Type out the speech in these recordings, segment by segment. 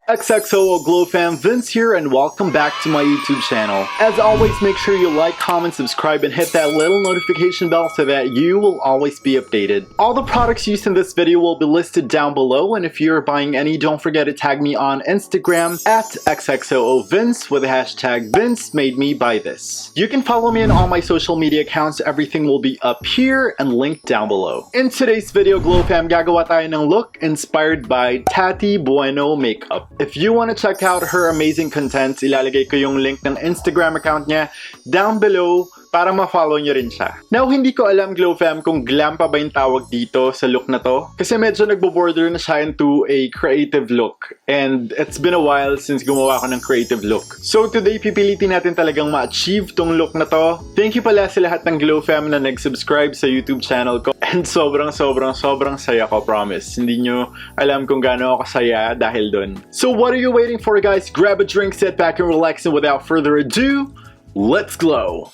XXOO Glow Fam, Vince here, and welcome back to my YouTube channel. As always, make sure you like, comment, subscribe, and hit that little notification bell so that you will always be updated. All the products used in this video will be listed down below, and if you're buying any, don't forget to tag me on Instagram at xxooVince with the hashtag VinceMadeMeBuyThis. You can follow me on all my social media accounts. Everything will be up here and linked down below. In today's video, Glow Fam, gagawa tayo ng look inspired by Tati Bueno Makeup. If you want to check out her amazing content, ilalagay ko yung link ng Instagram account niya down below para ma-follow niyo rin siya. Now, hindi ko alam, Glow Fam, kung glam pa ba yung tawag dito sa look na to. Kasi medyo nagbo-border na siya into a creative look. And it's been a while since gumawa ko ng creative look. So today, pipilitin natin talagang ma-achieve tong look na to. Thank you pala sa lahat ng Glow Fam na nag-subscribe sa YouTube channel ko. And sobrang saya ko, promise. Hindi nyo alam kung gaano ako saya dahil dun. So what are you waiting for, guys? Grab a drink, sit back and relax, and without further ado, let's glow!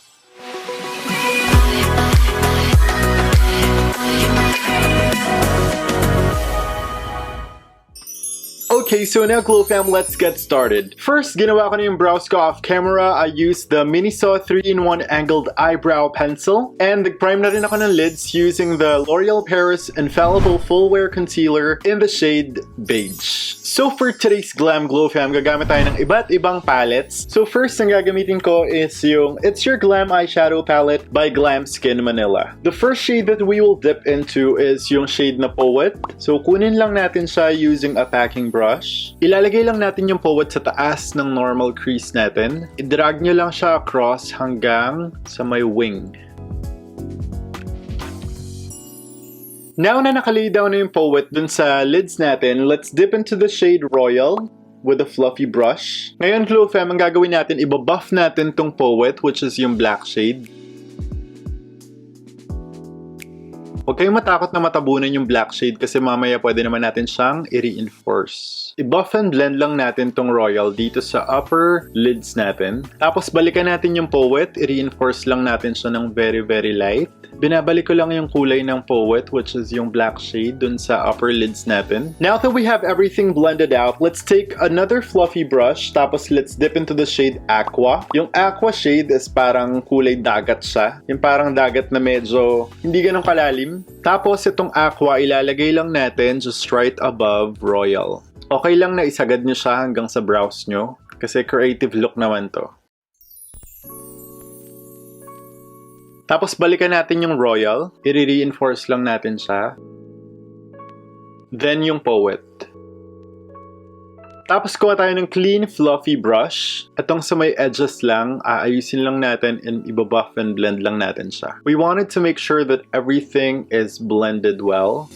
Okay, so now Glow Fam, let's get started. First, ginawa ko na yung brows ko off camera. I used the Miniso 3-in-1 angled eyebrow pencil. And nag-prime na rin ako ng lids using the L'Oreal Paris Infallible Full Wear Concealer in the shade Beige. So for today's glam, Glow Fam, gagamit tayo ng iba't ibang palettes. So first, ang gagamitin ko is yung It's Your Glam Eyeshadow Palette by Glam Skin Manila. The first shade that we will dip into is yung shade na Poet. So kunin lang natin siya using a packing brush. Ilalagay lang natin yung Poet sa taas ng normal crease natin. I-drag nyo lang siya across hanggang sa may wing. Now na nakalay down na yung Poet dun sa lids natin, let's dip into the shade Royal with a fluffy brush. Ngayon, Glow Fam, ang gagawin natin, ibabuff natin tong Poet, which is yung black shade. Huwag kayong matakot na matabunan yung black shade kasi mamaya pwede naman natin siyang i-reinforce. I-buff and blend lang natin tong Royal dito sa upper lids natin. Tapos balikan natin yung Poet, i-reinforce lang natin siya ng very light. Binabalik ko lang yung kulay ng Poet, which is yung black shade dun sa upper lids natin. Now that we have everything blended out, let's take another fluffy brush, tapos let's dip into the shade Aqua. Yung Aqua shade is parang kulay dagat siya. Yung parang dagat na medyo hindi ganun kalalim. Tapos itong Aqua, ilalagay lang natin just right above Royal. Okay lang na isagad nyo siya hanggang sa brows nyo, kasi creative look naman to. Tapos balikan natin yung Royal, i-reinforce lang natin siya. Then yung Poet. Tapos kuha tayo ng clean, fluffy brush. Itong sa may edges lang, aayusin lang natin and ibabuff and blend lang natin siya. We wanted to make sure that everything is blended well.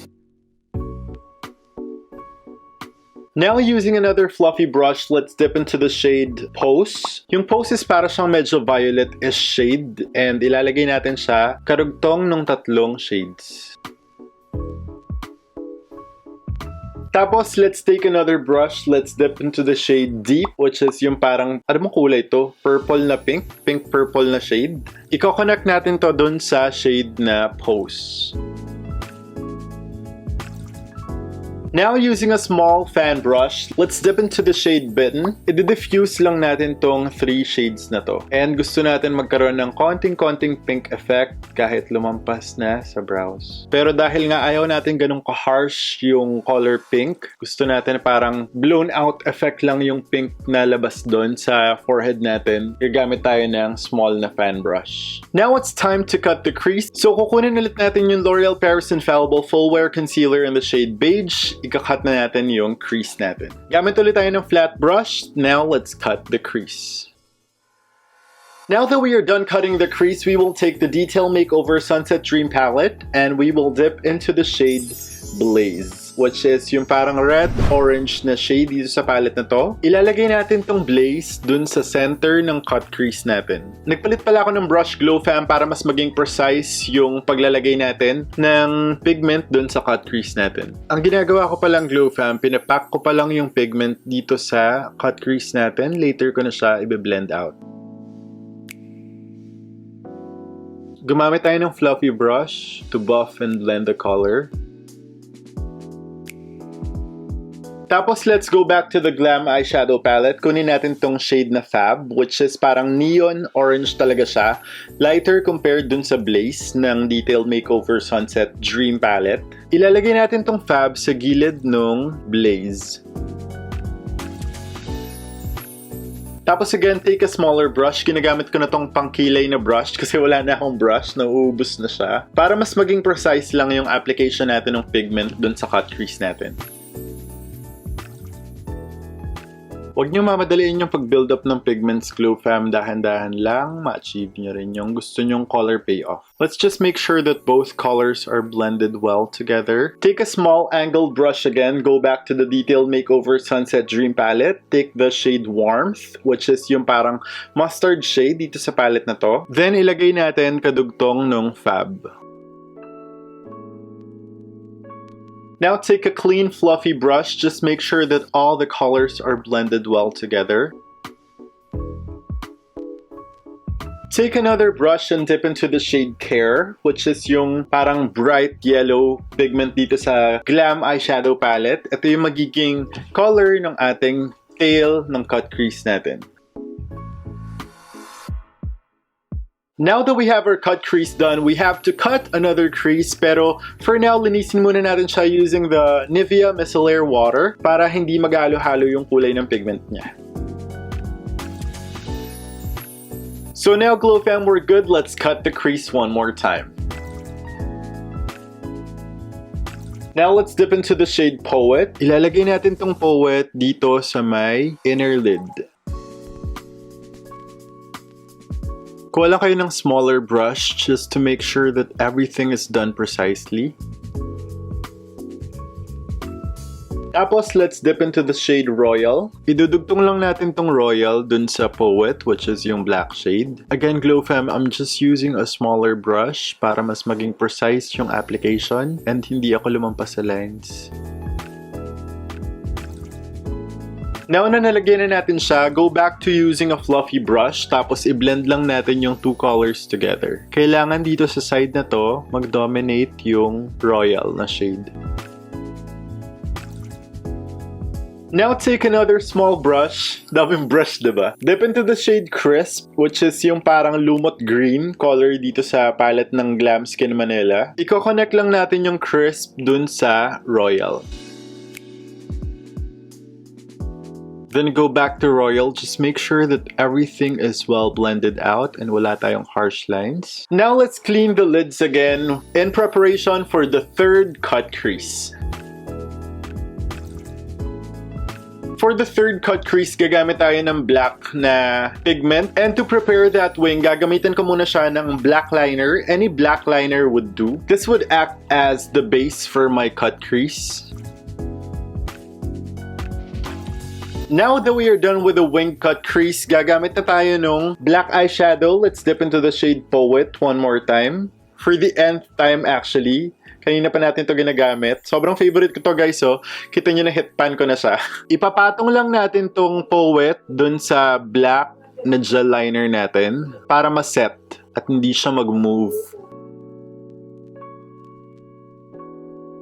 Now, using another fluffy brush, let's dip into the shade Pose. Yung Pose is para siyang medyo violet-ish shade and ilalagay natin siya karugtong ng tatlong shades. Tapos, let's take another brush. Let's dip into the shade Deep, which is yung parang, ano mo kulay to? Purple na pink? Pink-purple na shade. Iko-connect natin to dun sa shade na Pose. Now, using a small fan brush, let's dip into the shade Bitten. I-diffuse lang natin tong 3 shades na to. And gusto natin magkaroon ng konting-konting pink effect kahit lumampas na sa brows. Pero dahil nga ayaw natin ganun ka-harsh yung color pink, gusto natin parang blown out effect lang yung pink na labas doon sa forehead natin. Gagamit tayo ng small na fan brush. Now, it's time to cut the crease. So, kukunin ulit natin yung L'Oreal Paris Infallible Full Wear Concealer in the shade Beige. Ika-cut na natin yung crease natin. Gamit ulit tayo ng flat brush. Now, let's cut the crease. Now that we are done cutting the crease, we will take the Detail Makeover Sunset Dream Palette and we will dip into the shade Blaze, which is yung parang red-orange na shade dito sa palette na to. Ilalagay natin tong Blaze dun sa center ng cut crease natin. Nagpalit pala ako ng brush, Glow Fam, para mas maging precise yung paglalagay natin ng pigment dun sa cut crease natin. Ang ginagawa ko palang, Glow Fam, pinapack ko palang yung pigment dito sa cut crease natin. Later ko na siya i-blend out. Gumamit tayo ng fluffy brush to buff and blend the color. Tapos, let's go back to the Glam eyeshadow palette. Kunin natin tong shade na Fab, which is parang neon orange talaga siya. Lighter compared dun sa Blaze ng Detail Makeover Sunset Dream palette. Ilalagay natin tong Fab sa gilid nung Blaze. Tapos again, take a smaller brush. Ginagamit ko na tong pangkilay na brush kasi wala na akong brush, nauubos na siya. Para mas maging precise lang yung application natin ng pigment dun sa cut crease natin. Huwag niyo mamadaliin yung pag-build up ng pigments, GlowFam. Dahan-dahan lang, ma-achieve niyo rin yung gusto nyong color payoff. Let's just make sure that both colors are blended well together. Take a small angled brush again. Go back to the Detail Makeover Sunset Dream palette. Take the shade Warmth, which is yung parang mustard shade dito sa palette na to. Then ilagay natin kadugtong nung Fab. Now take a clean fluffy brush, just make sure that all the colors are blended well together. Take another brush and dip into the shade Care, which is yung parang bright yellow pigment dito sa Glam eyeshadow palette. Ito yung magiging color ng ating tail ng cut crease natin. Now that we have our cut crease done, we have to cut another crease. Pero for now, linisin muna natin siya using the Nivea Micellar Water para hindi mag-halo-halo yung kulay ng pigment niya. So now, GlowFam, we're good. Let's cut the crease one more time. Now let's dip into the shade Poet. Ilalagay natin tong Poet dito sa may inner lid. Kuha lang kayo ng smaller brush just to make sure that everything is done precisely. Tapos, let's dip into the shade Royal. Idudugtong lang natin tong Royal dun sa Poet, which is yung black shade. Again, GlowFam, I'm just using a smaller brush para mas maging precise yung application and hindi ako lumampas sa lines. Now na nalagyan na natin siya, go back to using a fluffy brush tapos i-blend lang natin yung two colors together. Kailangan dito sa side na to, mag-dominate yung royal na shade. Now take another small brush. Daming brush, diba? Dip into the shade Crisp, which is yung parang lumot green color dito sa palette ng Glam Skin Manila. Iko-connect lang natin yung Crisp dun sa royal. Then go back to Royal. Just make sure that everything is well blended out and wala tayong harsh lines. Now let's clean the lids again in preparation for the third cut crease. For the third cut crease, gagamit tayo ng black na pigment. And to prepare that wing, gagamitin ko muna siya ng black liner. Any black liner would do. This would act as the base for my cut crease. Now that we are done with the wing cut crease, gagamit na tayo nung black eyeshadow. Let's dip into the shade Poet one more time. For the nth time actually. Kanina pa natin to ginagamit. Sobrang favorite ko to guys, so kita nyo na hit pan ko na siya. Ipapatong lang natin tong Poet dun sa black na gel liner natin para ma-set at hindi siya mag-move.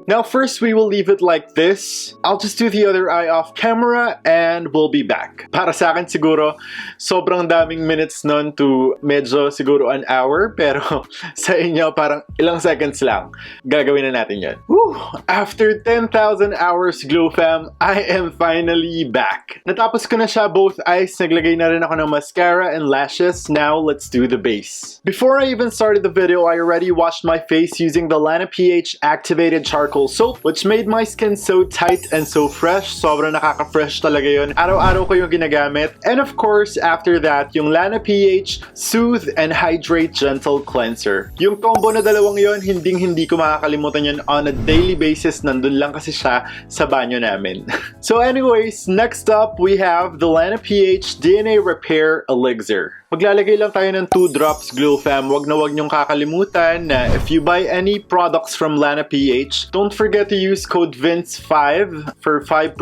Now first, we will leave it like this. I'll just do the other eye off camera and we'll be back. Para sa akin siguro, sobrang daming minutes nun to medyo siguro an hour. Pero sa inyo, parang ilang seconds lang. Gagawin na natin yan. Woo! After 10,000 hours, GlowFam, I am finally back. Natapos ko na siya both eyes. Naglagay na rin ako ng mascara and lashes. Now, let's do the base. Before I even started the video, I already washed my face using the LANAPH Activated Charcoal Soap, which made my skin so tight and so fresh. Sobrang nakaka-fresh talaga yun. Araw-araw ko yung ginagamit. And of course, after that, yung LANAPH Soothe and Hydrate Gentle Cleanser. Yung combo na dalawang yon, hindi ko makakalimutan yun on a daily basis. Nandun lang kasi siya sa banyo namin. So anyways, next up, we have the LANAPH DNA Repair Elixir. Maglalagay lang tayo ng 2 drops, GlowFam. Wag niyong kakalimutan na if you buy any products from LANAPH, don't forget to use code VINCE5 for 5%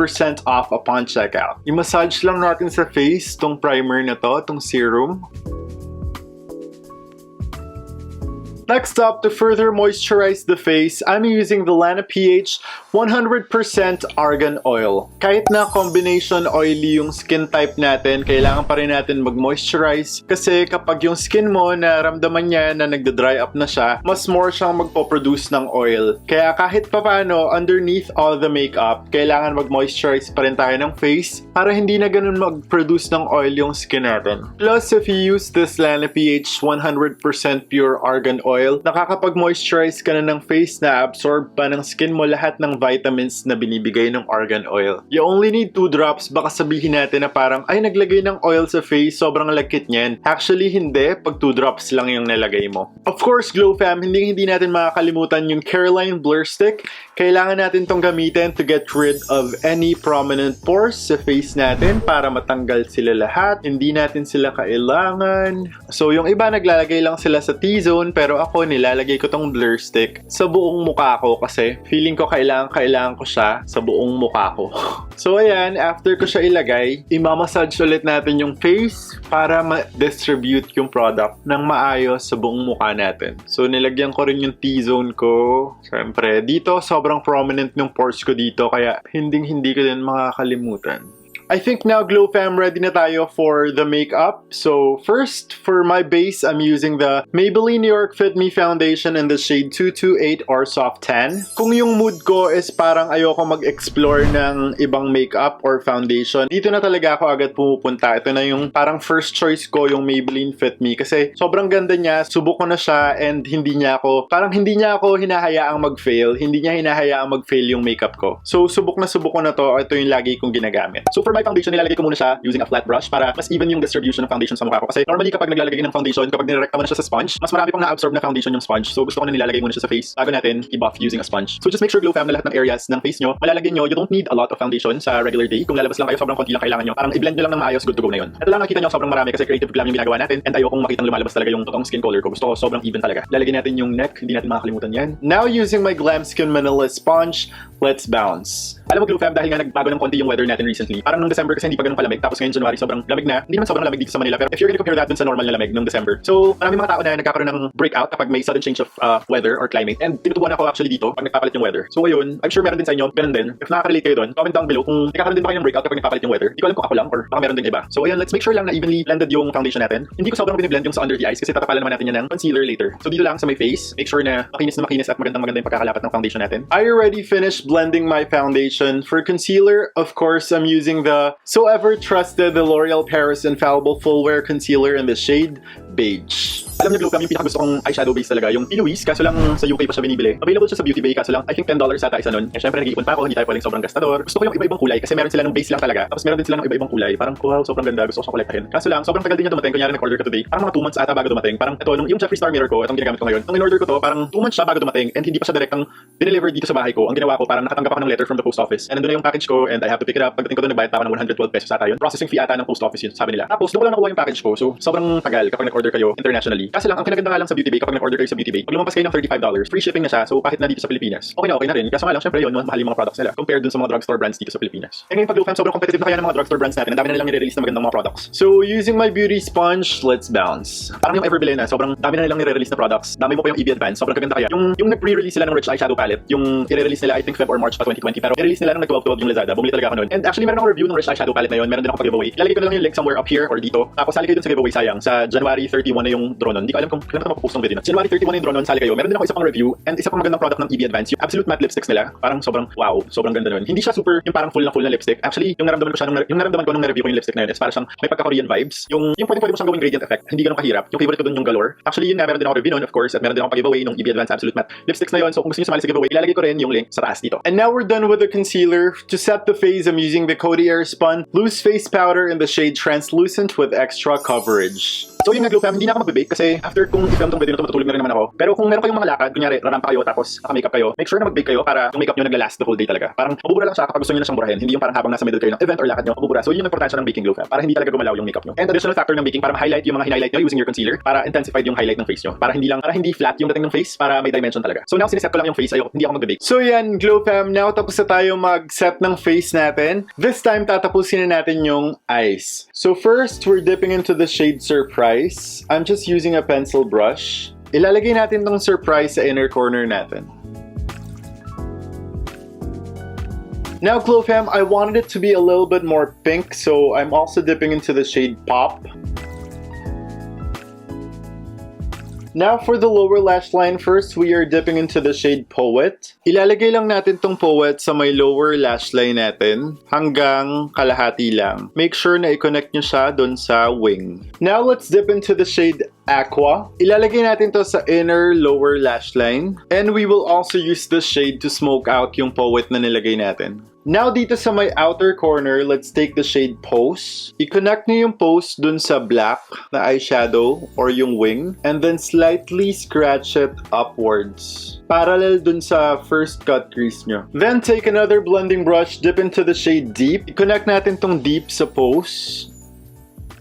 off upon checkout. I-massage lang natin sa face tong primer na to, tong serum. Next up, to further moisturize the face, I'm using the LANAPH 100% Argan Oil. Kahit na combination oily yung skin type natin, kailangan pa rin natin mag-moisturize kasi kapag yung skin mo naramdaman niya na nagda-dry up na siya, mas more siyang magpo-produce ng oil. Kaya kahit papano, underneath all the makeup, kailangan mag-moisturize pa rin tayo ng face para hindi na ganun mag-produce ng oil yung skin natin. Plus, if you use this LANAPH 100% pure Argan Oil, nakakapag-moisturize ka na ng face na absorb pa ng skin mo lahat ng vitamins na binibigay ng Argan Oil. You only need 2 drops, baka sabihin natin na parang, ay naglagay ng oil sa face, sobrang lagkit niyan. Actually, hindi. Pag 2 drops lang yung nalagay mo. Of course, GlowFam, hindi natin makakalimutan yung CARELINE Blur Stick. Kailangan natin tong gamitin to get rid of any prominent pores sa face natin para matanggal sila lahat. Hindi natin sila kailangan. So, yung iba naglalagay lang sila sa T-zone, pero ako nilalagay ko tong blur stick sa buong mukha ko kasi feeling ko kailangan ko siya sa buong mukha ko. So, ayan, after ko siya ilagay, imamassage ulit natin yung face para ma-distribute yung product ng maayos sa buong mukha natin. So, nilagyan ko rin yung T-zone ko. Siyempre, dito sobrang prominent yung pores ko dito kaya hindi ko din makakalimutan. I think now, GlowFam, ready na tayo for the makeup. So first, for my base, I'm using the Maybelline New York Fit Me Foundation in the shade 228 or Soft Tan. Kung yung mood ko is parang ayoko mag-explore ng ibang makeup or foundation, dito na talaga ako agad pumupunta. Ito na yung parang first choice ko, yung Maybelline Fit Me. Kasi sobrang ganda niya, subok ko na siya, and hindi niya ako hinahayaang mag-fail. Hindi niya hinahayaang mag-fail yung makeup ko. So subok ko na to. Ito yung lagi kong ginagamit. So for my foundation, nilalagay ko muna siya using a flat brush para mas even yung distribution ng foundation sa mukha ko. Kasi normally kapag naglalagay ng foundation, kapag nirerekta mo na siya sa sponge, mas marami pang na-absorb na foundation yung sponge. So gusto ko na nilalagay muna siya sa face bago natin i-buff using a sponge. So just make sure, GlowFam, na lahat ng areas ng face nyo, malalagay nyo. You don't need a lot of foundation sa regular day. Kung lalabas lang kayo, sobrang konti lang kailangan nyo. Parang i-blend nyo lang ng maayos, good to go na yun. Ito lang nakita nyo, sobrang marami kasi creative glam yung ginagawa natin, and ayokong makitang lumalabas talaga yung totoong skin color ko. Gusto ko sobrang even talaga. Lalagay natin yung neck, hindi natin makakalimutan yan. Now using my Glam Skin Manila Sponge, let's bounce. Alam mo, GlowFam, dahil nga nagbago ng konti yung weather natin recently. Parang nung December kasi hindi pa ganun kalamig, tapos ngayon January sobrang lamig na. Hindi naman sobrang lamig dito sa Manila, pero if you're gonna compare that dun sa normal na lamig nung December. So, maraming mga tao na nagkakaroon ng breakout kapag may sudden change of weather or climate. And tinutubuan ako actually dito pag nagpapalit yung weather. So ayun, I'm sure meron din sa inyo, ganun din. If nakaka-relate kayo doon, comment down below kung nagkakaroon din ba kayo ng breakout kapag nagpapalit yung weather. Hindi ko alam kung ako lang or baka meron din iba. So ayun, let's make sure lang na evenly blended yung foundation natin. Hindi ko sobrang biniblend yung sa under the eyes kasi tatapalan naman natin yan ng concealer later. So dito lang sa my face, make sure na makinis at maganda yung pagkakalapat ng foundation natin. I already finished blending my foundation. For concealer, of course, I'm using the so ever trusted the L'Oreal Paris Infallible Full Wear Concealer in the shade Beige. Alam niyo, GlowFam, yung pinakagusto kong eyeshadow base talaga, yung Louise, kaso lang sa UK pa siya binibili. Available siya sa Beauty Bay, kaso lang, I think $10 ata isa nun. Eh, syempre, nag-iipon pa ako, hindi tayo pwedeng sobrang gastador. Gusto ko yung iba-ibang kulay, kasi meron sila ng base lang talaga. Tapos meron din sila ng iba-ibang kulay. Parang, wow, sobrang ganda, gusto ko siyang kolektahin. Kaso lang, sobrang tagal din niya dumating. Kunyari, nag-order ka today. Parang mga 2 months ata bago dumating. Parang ito, yung Jeffree Star Mirror ko, itong ginagamit ko ngayon. Nung in-order ko to, parang 2 months siya bago dumating, and hindi pa siya direktang dineliver dito sa bahay ko. Ang ginawa ko, parang nakatanggap ako ng letter from the post office. And nandun na yung package ko, and I have to pick it up. Pagdating ko doon, nagbayad pa ako ng 112 pesos ata yun. Processing fee ata ng post office yun, sabi nila. Tapos, doon ko lang nakuha yung package ko. So, sobrang tagal kapag nag-order kayo internationally. Kasi lang, ang kinaganda nga lang sa Beauty Bay kapag nag-order kayo sa Beauty Bay, pag lumampas kayo ng $35, free shipping na siya. So kahit na dito sa Pilipinas, okay na rin. Kaso nga lang, syempre yun, mahal yung mga products nila compared dun sa mga drugstore brands dito sa Pilipinas. Eh ngayon, pag GlowFam, sobrang competitive na kaya ng mga drugstore brands natin. Ang dami na nilang nire-release na magandang mga products. So using my beauty sponge, let's bounce. Parang yung Everbelline na, sobrang dami na nilang nire-release na products. Dami mo pa yung EB Advance, sobrang kaganda kaya. Yung nag-pre-release sila ng Rich Eyeshadow Palette, yung i-release nila I think Feb or March pa 2020, pero i-release nila ng nag-12 yung Lazada. Bumili talaga ako noon. And actually, meron akong review ng Rich Eyeshadow Palette na yun. Meron din ako pag-giveaway. Ilalagay ko na lang yung link somewhere up here or dito. Tapos sali kayo dun sa giveaway, sayang. Sa January 31 na yung drone nun. Hindi ko alam kung kailan ko mapopost ng video na. January 31 na yung drone nun, sali kayo. Meron din ako isa pang review and isa pang magandang product ng EB Advance, yung Absolute Matte Lipsticks nila. Parang sobrang wow, sobrang ganda nun. Hindi siya super yung parang full na lipstick. Actually, yung naramdaman ko nung na-review ko yung lipstick na yun is parang siyang may pagka-Korean vibes. Yung pwede mo siyang gawing gradient effect. Hindi ganun kahirap. Yung favorite ko dun yung Galore. Actually, yun nga, meron din ako review nun, of course, at meron din ako pag-giveaway ng EB Advance Absolute Matte Lipsticks na yun. So kung gusto niyo sumali sa giveaway, ilalagay ko rin yung link sa taas dito. And now we're done with the concealer. To set the face, I'm using the Cory AIRSPUN Loose Face Powder in the shade Translucent with extra coverage. So yung GlowFam, hindi na ako mag-bake kasi after kung i-film tong video na ito, matutulog na rin naman ako. Pero kung meron kayong mga lakad, kunyari, rarampa kayo tapos naka-makeup kayo, make sure na mag-bake kayo para yung makeup nyo nagla-last the whole day talaga. Parang mabubura lang siya kapag gusto nyo na siyang burahin. Hindi yung parang habang nasa middle kayo ng event or lakad nyo, mabubura. So yun yung importansya ng baking, GlowFam, para hindi talaga gumalaw yung makeup nyo. And additional factor ng baking para ma-highlight yung mga highlight nyo using your concealer para intensified yung highlight ng face nyo. Para hindi flat yung dating ng face, para may dimension talaga. So now siniset ko lang yung face, hindi ako mag-bake. So yan, GlowFam, now tapos na tayo mag-set ng face natin. This time tatapusin na natin yung eyes. So first, we're dipping into the shade Surprise. I'm just using a pencil brush. Ilalagay natin tong surprise sa inner corner natin. Now, GlowFam, I wanted it to be a little bit more pink, so I'm also dipping into the shade Pop. Now for the lower lash line, first we are dipping into the shade Poet. Ilalagay lang natin tong Poet sa may lower lash line natin hanggang kalahati lang. Make sure na i-connect nyo siya dun sa wing. Now let's dip into the shade Aqua. Ilalagay natin to sa inner lower lash line. And we will also use this shade to smoke out yung Poet na nilagay natin. Now dito sa may outer corner, let's take the shade Pose. I-connect nyo yung Pose dun sa black na eyeshadow or yung wing. And then slightly scratch it upwards. Parallel dun sa first cut crease nyo. Then take another blending brush, dip into the shade Deep. I-connect natin tong Deep sa Pose.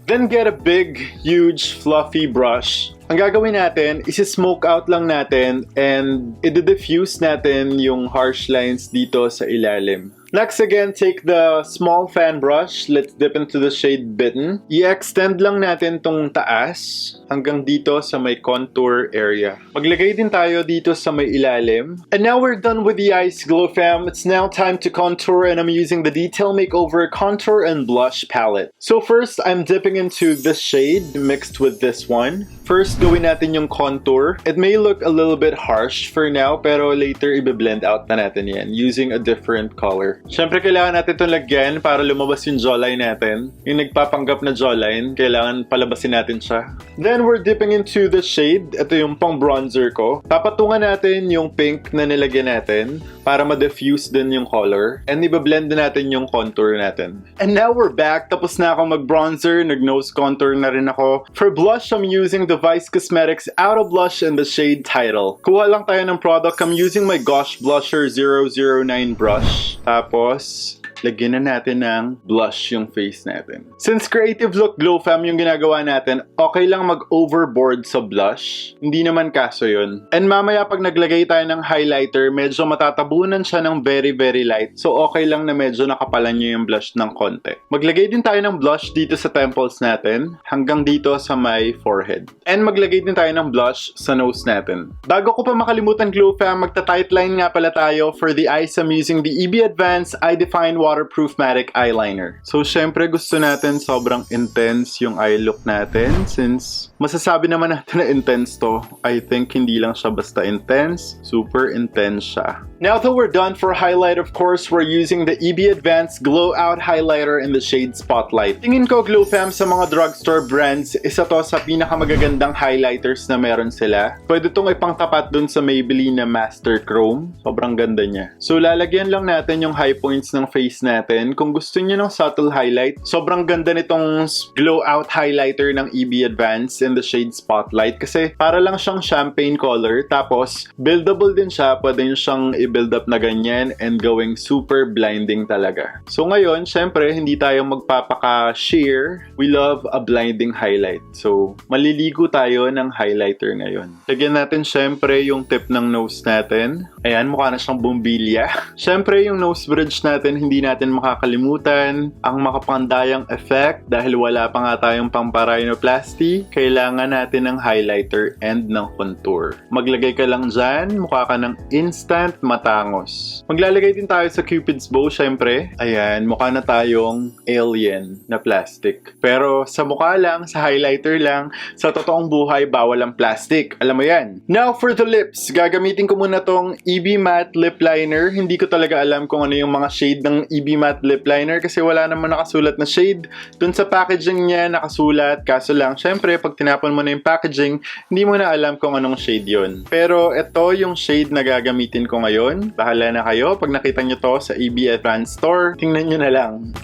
Then get a big, huge, fluffy brush. Ang gagawin natin, isi-smoke out lang natin and i-diffuse natin yung harsh lines dito sa ilalim. Next again, take the small fan brush. Let's dip into the shade Bitten. I-extend lang natin tong taas hanggang dito sa may contour area. Maglagay din tayo dito sa may ilalim. And now we're done with the eyes, GlowFam. It's now time to contour and I'm using the Detail Makeover Contour and Blush Palette. So first, I'm dipping into this shade mixed with this one. First, gawin natin yung contour. It may look a little bit harsh for now, pero later i-blend out na natin yan using a different color. Siyempre, kailangan natin itong lagyan para lumabas yung jawline natin. Yung nagpapanggap na jawline, kailangan palabasin natin siya. Then, we're dipping into the shade. Ito yung pang bronzer ko. Papatungan natin yung pink na nilagyan natin para ma-diffuse din yung color. And i-blend din natin yung contour natin. And now, we're back. Tapos na akong mag-bronzer. Nag-nose contour na rin ako. For blush, I'm using the Vice Cosmetics Outer Blush in the shade Title. Kuha lang tayo ng product. I'm using my Gosh Blusher 009 brush. Tapos, lagyan na natin ng blush yung face natin. Since creative look GlowFam yung ginagawa natin, okay lang mag-overboard sa blush. Hindi naman kaso yun. And mamaya pag naglagay tayo ng highlighter, medyo matatabunan siya ng very very light. So okay lang na medyo nakapalan nyo yung blush ng konti. Maglagay din tayo ng blush dito sa temples natin, hanggang dito sa my forehead. And maglagay din tayo ng blush sa nose natin. Bago ko pa makalimutan GlowFam, magta-tightline nga pala tayo. For the eyes, I'm using the EB Advance Eye Define Waterproof Matic Eyeliner. So, syempre gusto natin sobrang intense yung eye look natin since masasabi naman natin na intense to. I think hindi lang siya basta intense, super intense siya. Now that we're done for highlight, of course, we're using the EB Advance Glow Out Highlighter in the shade Spotlight. Tingin ko, GlowFam, sa mga drugstore brands, isa to sa pinakamagagandang highlighters na meron sila. Pwede tong ipangtapat dun sa Maybelline na Master Chrome. Sobrang ganda niya. So, lalagyan lang natin yung high points ng face natin. Kung gusto niyo ng subtle highlight, sobrang ganda nitong Glow Out Highlighter ng EB Advance in the shade Spotlight kasi para lang siyang champagne color. Tapos, buildable din siya. Pwede nyo siyang i-build up na ganyan and going super blinding talaga. So ngayon, syempre, hindi tayo magpapaka-sheer. We love a blinding highlight. So, maliligo tayo ng highlighter ngayon. Lagyan natin syempre yung tip ng nose natin. Ayan, mukha na siyang bumbilya. Syempre, yung nose bridge natin, hindi natin makakalimutan ang makapandayang effect dahil wala pa nga tayong pamparhinoplasty. Kailangan natin ng highlighter and ng contour. Maglagay ka lang dyan, mukha ka ng instant matangos. Maglalagay din tayo sa Cupid's bow, syempre. Ayan, mukha na tayong alien na plastic. Pero sa mukha lang, sa highlighter lang, sa totoong buhay, bawal ang plastic. Alam mo yan. Now for the lips, gagamitin ko muna tong EB Matte Lip Liner. Hindi ko talaga alam kung ano yung mga shade ng EB Matte Lip Liner kasi wala naman nakasulat na shade. Dun sa packaging niya, nakasulat. Kaso lang, syempre, pag tinapon mo na yung packaging, hindi mo na alam kung anong shade yun. Pero ito yung shade na gagamitin ko ngayon. Bahala na kayo. Pag nakita nyo to sa EB Advance Store, tingnan nyo na lang.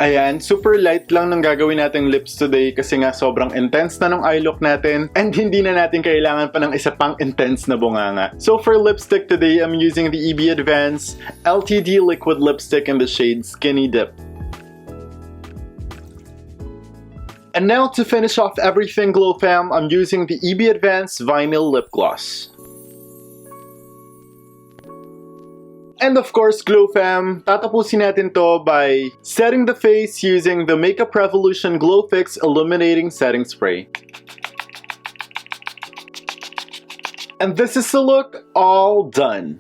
Ayan, super light lang ng gagawin nating lips today kasi nga sobrang intense na ng eye look natin and hindi na natin kailangan pa ng isa pang intense na bunganga. So for lipstick today, I'm using the EB Advance LTD Liquid Lipstick in the shade Skinny Dip. And now to finish off everything GlowFam, I'm using the EB Advance Vinyl Lip Gloss. And of course, GlowFam, tatapusin natin to by setting the face using the Makeup Revolution Glow Fix Illuminating Setting Spray. And this is the look all done.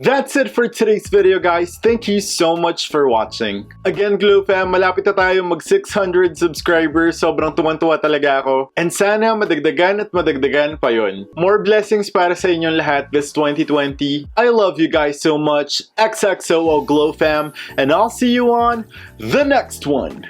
That's it for today's video, guys. Thank you so much for watching. Again, GlowFam, malapit na tayo mag 600 subscribers. Sobrang tuwan-tuwa talaga ako. And sana madagdagan at madagdagan pa yun. More blessings para sa inyong lahat this 2020. I love you guys so much. XXOO Glow Fam. And I'll see you on the next one.